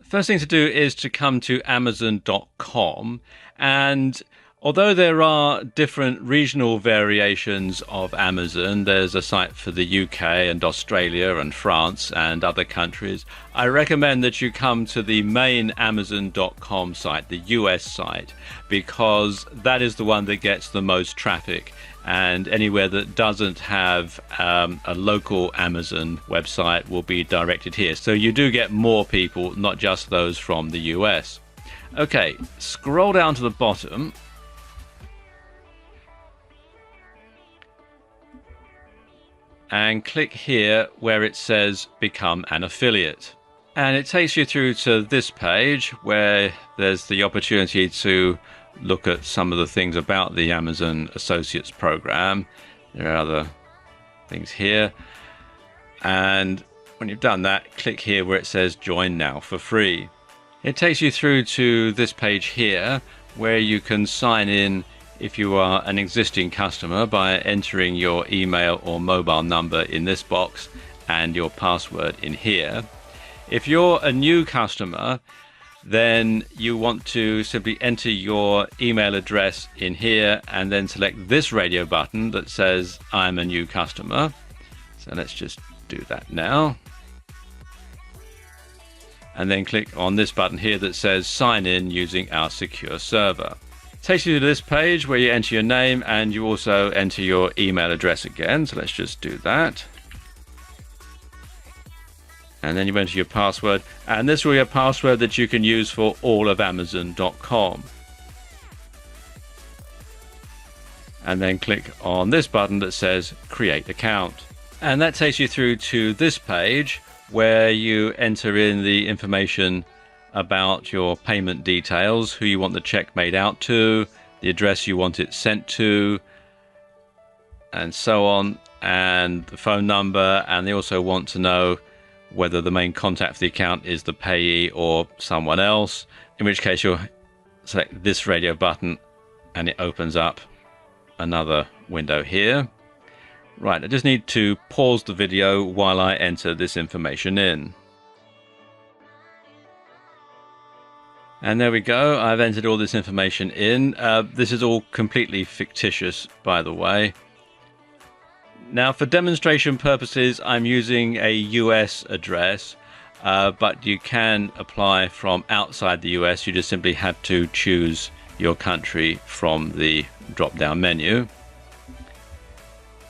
First thing to do is to come to Amazon.com, and although there are different regional variations of Amazon, there's a site for the UK and Australia and France and other countries. I recommend that you come to the main Amazon.com site, the US site, because that is the one that gets the most traffic. And anywhere that doesn't have a local Amazon website will be directed here. So you do get more people, not just those from the US. Okay, scroll down to the bottom. And click here where it says Become an Affiliate. And it takes you through to this page where there's the opportunity to look at some of the things about the Amazon Associates program. There are other things here. And when you've done that, click here where it says Join Now for free. It takes you through to this page here where you can sign in if you are an existing customer by entering your email or mobile number in this box and your password in here. If you're a new customer, then you want to simply enter your email address in here and then select this radio button that says I'm a new customer. So let's just do that now. And then click on this button here that says sign in using our secure server. It takes you to this page where you enter your name and you also enter your email address again. So let's just do that. And then you enter your password, and this will be a password that you can use for all of Amazon.com. And then click on this button that says Create Account. And that takes you through to this page where you enter in the information about your payment details, who you want the check made out to, the address you want it sent to, and so on, and the phone number. And they also want to know whether the main contact for the account is the payee or someone else, in which case you'll select this radio button and it opens up another window here. Right, I just need to pause the video while I enter this information in. And there we go, I've entered all this information in. This is all completely fictitious, by the way. Now, for demonstration purposes, I'm using a US address, but you can apply from outside the US. You just simply have to choose your country from the drop-down menu.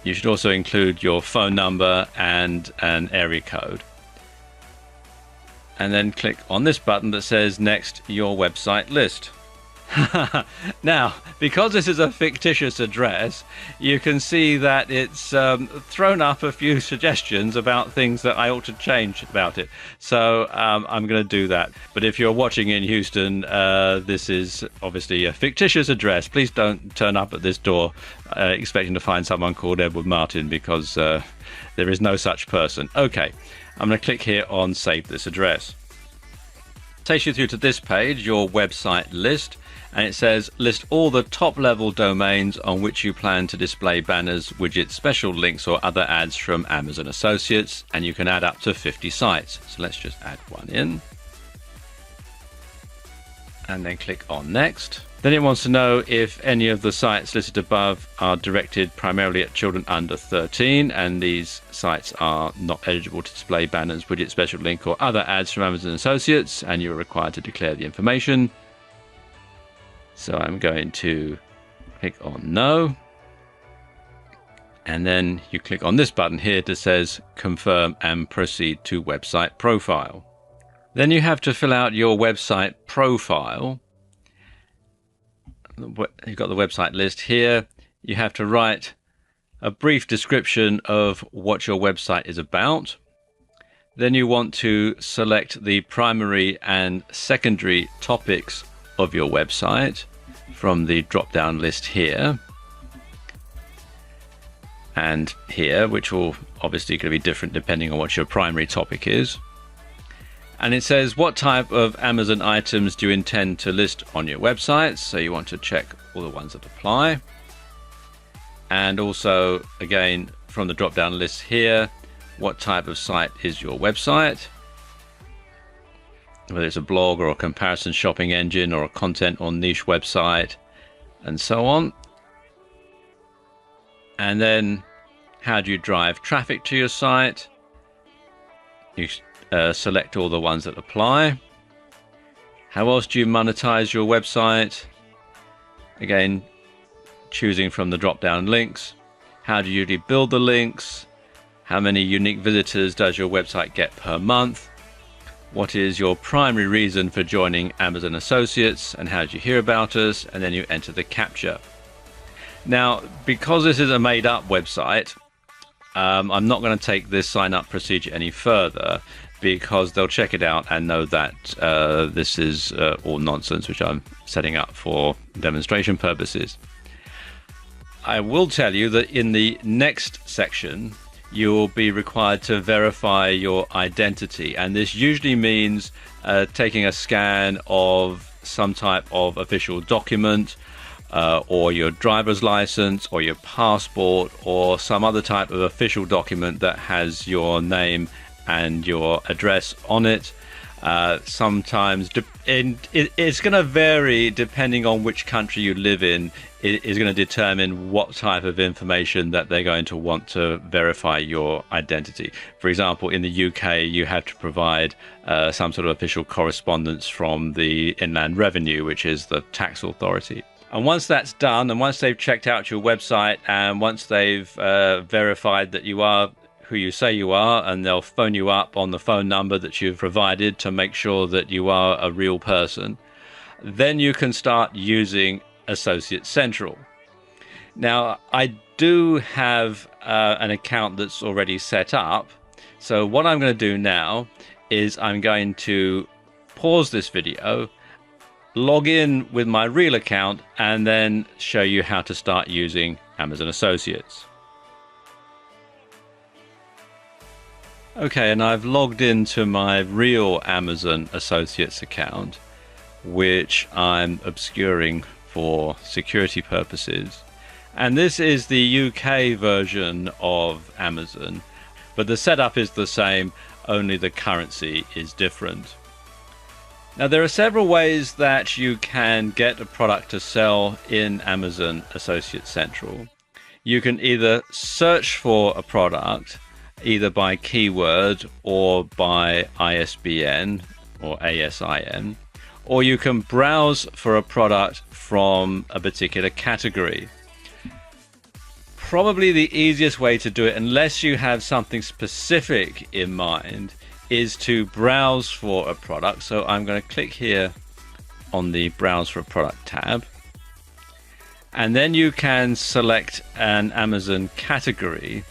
You should also include your phone number and an area code. And then click on this button that says Next, Your Website List. Now, because this is a fictitious address, you can see that it's thrown up a few suggestions about things that I ought to change about it. So I'm going to do that. But if you're watching in Houston, this is obviously a fictitious address. Please don't turn up at this door expecting to find someone called Edward Martin, because there is no such person. Okay, I'm going to click here on Save This Address. Takes you through to this page, your website list. And it says list all the top level domains on which you plan to display banners, widgets, special links or other ads from Amazon Associates, and you can add up to 50 sites. So let's just add one in and then click on next. Then it wants to know if any of the sites listed above are directed primarily at children under 13, and these sites are not eligible to display banners, widgets, special link or other ads from Amazon Associates, and you're required to declare the information. So I'm going to click on No. And then you click on this button here that says Confirm and Proceed to Website Profile. Then you have to fill out your website profile. You've got the website list here. You have to write a brief description of what your website is about. Then you want to select the primary and secondary topics of your website from the drop-down list here and here, which will obviously going to be different depending on what your primary topic is. And it says what type of Amazon items do you intend to list on your website, so you want to check all the ones that apply. And also, again, from the drop-down list here, what type of site is your website? whether it's a blog or a comparison shopping engine or a content or niche website, and so on. And then how do you drive traffic to your site? You select all the ones that apply. How else do you monetize your website? Again, choosing from the drop-down links. How do you usually build the links? How many unique visitors does your website get per month? What is your primary reason for joining Amazon Associates, and how did you hear about us? And then you enter the CAPTCHA. Now, because this is a made-up website, I'm not going to take this sign-up procedure any further, because they'll check it out and know that this is all nonsense, which I'm setting up for demonstration purposes. I will tell you that in the next section, you will be required to verify your identity, and this usually means taking a scan of some type of official document, or your driver's license or your passport or some other type of official document that has your name and your address on it. Sometimes it's going to vary depending on which country you live in. It is going to determine what type of information that they're going to want to verify your identity. For example, in the UK, you have to provide some sort of official correspondence from the Inland Revenue, which is the tax authority. And once that's done, and once they've checked out your website, and once they've verified that you are who you say you are, and they'll phone you up on the phone number that you've provided to make sure that you are a real person, then you can start using Associate Central. Now, I do have an account that's already set up. So what I'm going to do now is I'm going to pause this video, log in with my real account, and then show you how to start using Amazon Associates. Okay, and I've logged into my real Amazon Associates account, which I'm obscuring for security purposes. And this is the UK version of Amazon, but the setup is the same, only the currency is different. Now, there are several ways that you can get a product to sell in Amazon Associates Central. You can either search for a product, either by keyword or by ISBN or ASIN, or you can browse for a product from a particular category. Probably the easiest way to do it, unless you have something specific in mind, is to browse for a product. So I'm going to click here on the Browse for a Product tab, and then you can select an Amazon category,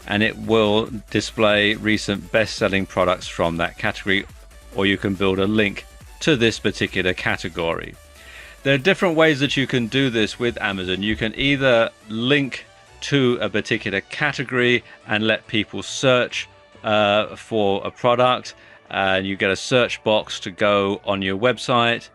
and it will display recent best-selling products from that category, or you can build a link to this particular category. There are different ways that you can do this with Amazon. You can either link to a particular category and let people search for a product, and you get a search box to go on your website,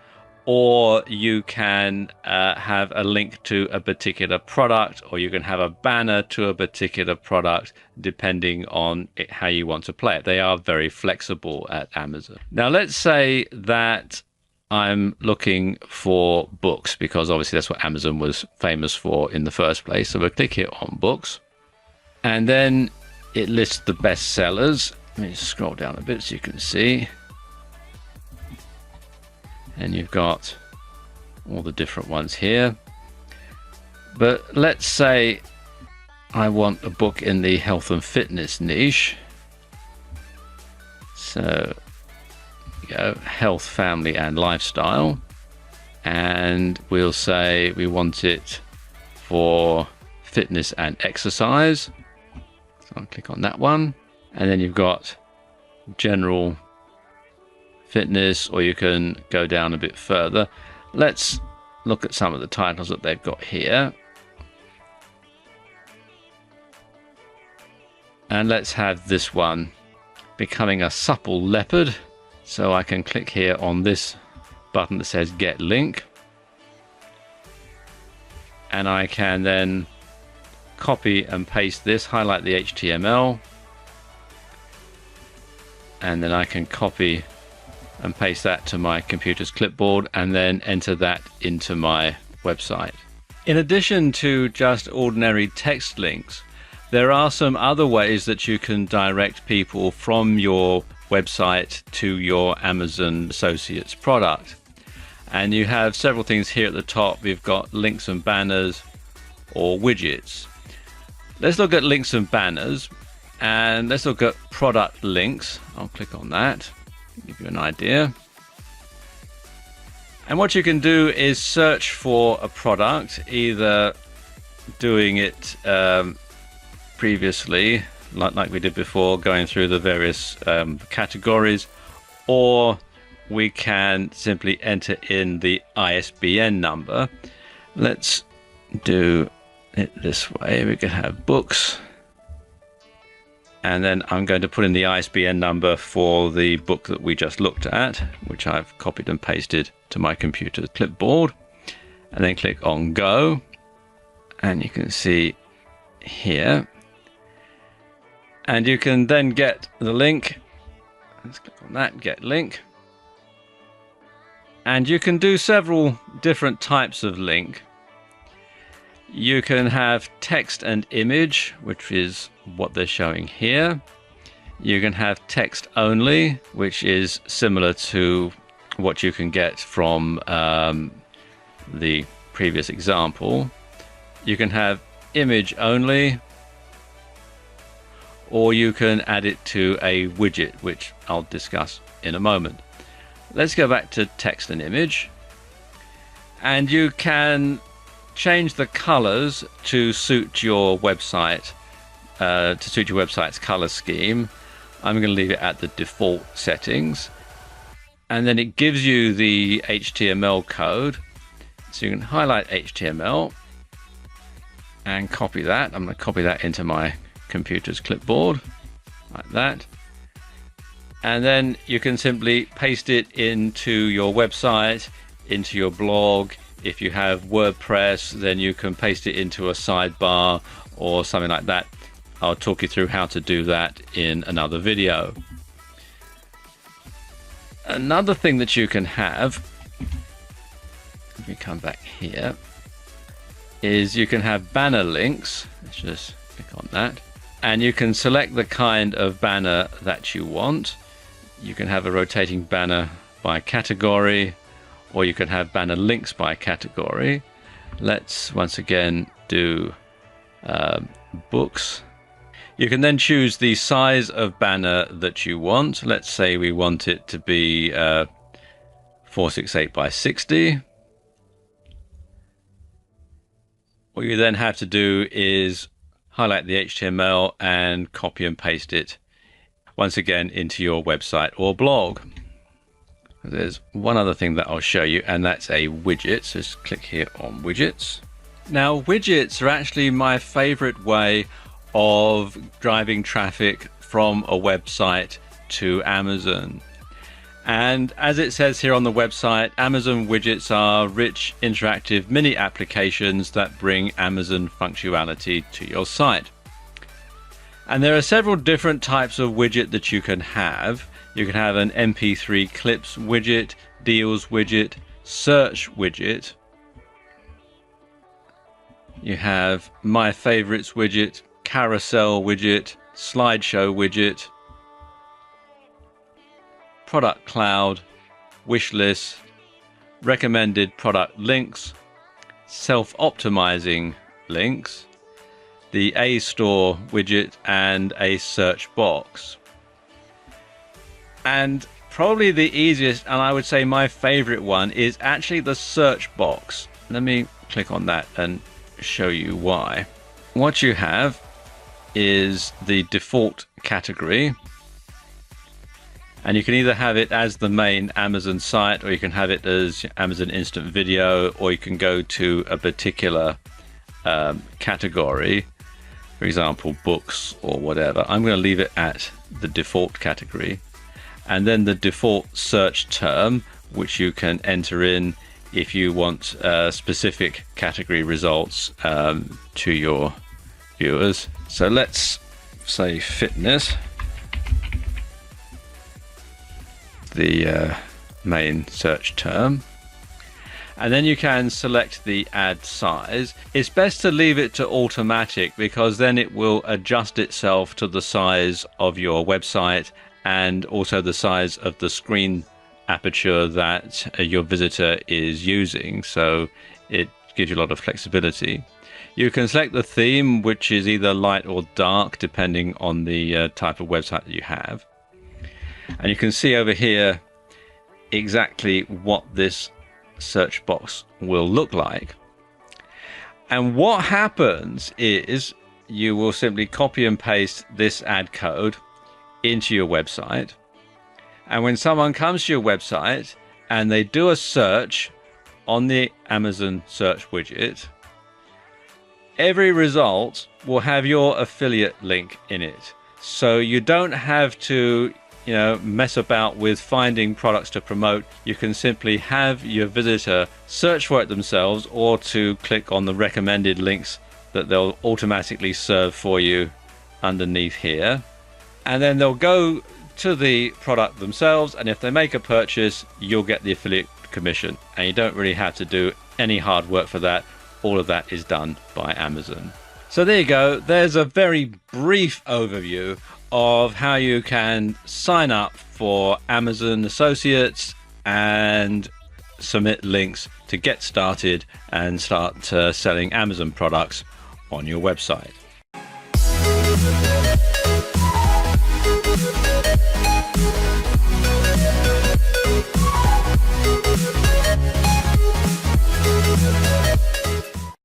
or you can have a link to a particular product, or you can have a banner to a particular product, depending on how you want to play it. They are very flexible at Amazon. Now, let's say that I'm looking for books, because obviously that's what Amazon was famous for in the first place. So we'll click here on books, and then it lists the best sellers. Let me just scroll down a bit so you can see. And you've got all the different ones here. But let's say I want a book in the health and fitness niche. So you go health, family and lifestyle. And we'll say we want it for fitness and exercise. So I'll click on that one. And then you've got general fitness, or you can go down a bit further. Let's look at some of the titles that they've got here. And let's have this one, Becoming a Supple Leopard. So I can click here on this button that says Get Link. And I can then copy and paste this, highlight the HTML. And then I can copy and paste that to my computer's clipboard and then enter that into my website. In addition to just ordinary text links, there are some other ways that you can direct people from your website to your Amazon Associates product. And you have several things here at the top. We've got links and banners or widgets. Let's look at links and banners, and let's look at product links. I'll click on that, give you an idea. And what you can do is search for a product, either doing it previously, like we did before, going through the various categories, or we can simply enter in the ISBN number. Let's do it this way. We can have books, and then I'm going to put in the ISBN number for the book that we just looked at, which I've copied and pasted to my computer's clipboard, and then click on Go, and you can see here, and you can then get the link. Let's click on that, get link, and you can do several different types of link. You can have text and image, which is what they're showing here. You can have text only, which is similar to what you can get from the previous example. You can have image only, or you can add it to a widget, which I'll discuss in a moment. Let's go back to text and image, and you can change the colors to suit your website, to suit your website's color scheme. I'm going to leave it at the default settings, and then it gives you the HTML code, so you can highlight HTML and copy that. I'm going to copy that into my computer's clipboard like that, and then you can simply paste it into your website, into your blog. If you have WordPress, then you can paste it into a sidebar or something like that. I'll talk you through how to do that in another video. Another thing that you can have, if we come back here, is you can have banner links. Let's just click on that. And you can select the kind of banner that you want. You can have a rotating banner by category, or you can have banner links by category. Let's once again do books. You can then choose the size of banner that you want. Let's say we want it to be 468 by 60. What you then have to do is highlight the HTML and copy and paste it once again into your website or blog. There's one other thing that I'll show you, and that's a widget. So just click here on widgets. Now, widgets are actually my favorite way of driving traffic from a website to Amazon. And as it says here on the website, Amazon widgets are rich, interactive mini applications that bring Amazon functionality to your site. And there are several different types of widget that you can have. You can have an MP3 clips widget, deals widget, search widget. You have my favorites widget, carousel widget, slideshow widget, product cloud, wish list, recommended product links, self-optimizing links, the A-store widget, and a search box. And probably the easiest, and I would say my favorite one, is actually the search box. Let me click on that and show you why. What you have is the default category, and you can either have it as the main Amazon site, or you can have it as Amazon Instant Video, or you can go to a particular category, for example books or whatever. I'm going to leave it at the default category, and then the default search term, which you can enter in if you want specific category results to your viewers. So let's say fitness. The main search term. And then you can select the ad size. It's best to leave it to automatic because then it will adjust itself to the size of your website and also the size of the screen aperture that your visitor is using. So it gives you a lot of flexibility. You can select the theme, which is either light or dark, depending on the type of website that you have. And you can see over here exactly what this search box will look like. And what happens is you will simply copy and paste this ad code into your website. And when someone comes to your website and they do a search on the Amazon search widget, every result will have your affiliate link in it. So you don't have to mess about with finding products to promote. You can simply have your visitor search for it themselves or to click on the recommended links that they'll automatically serve for you underneath here. And then they'll go to the product themselves, and if they make a purchase, you'll get the affiliate commission. And you don't really have to do any hard work for that. All of that is done by Amazon. So there you go. There's a very brief overview of how you can sign up for Amazon Associates and submit links to get started and start selling Amazon products on your website.